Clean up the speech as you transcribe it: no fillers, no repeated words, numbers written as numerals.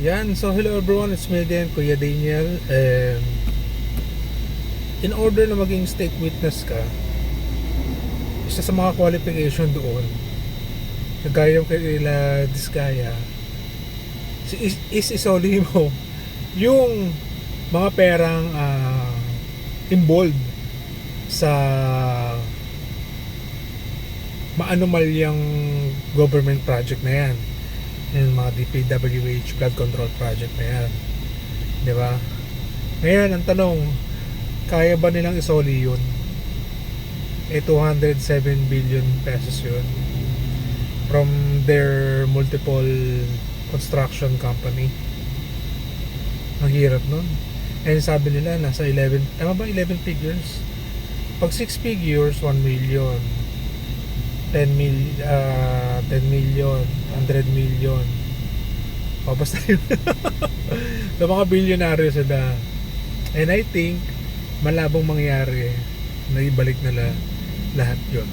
Yan, so hello everyone, it's me again, Kuya Daniel. In order na maging state witness ka, isa sa mga qualification doon, kagaya kaila Diskaya, is isoli mo yung mga perang involved sa maanomalyang government project na yan, yung mga DPWH flood control project na yan, di ba? Ngayon ang tanong, kaya ba nilang isoli yun? 207 billion pesos yun from their multiple construction company. Ang hirap nun. And sabi nila nasa 11, tama ba 11 figures? Pag 6 figures, 1 million, 10 million, 100 million. O basta yun. So mga bilyonaryo sila. And I think malabong mangyari na ibalik nila lahat yun.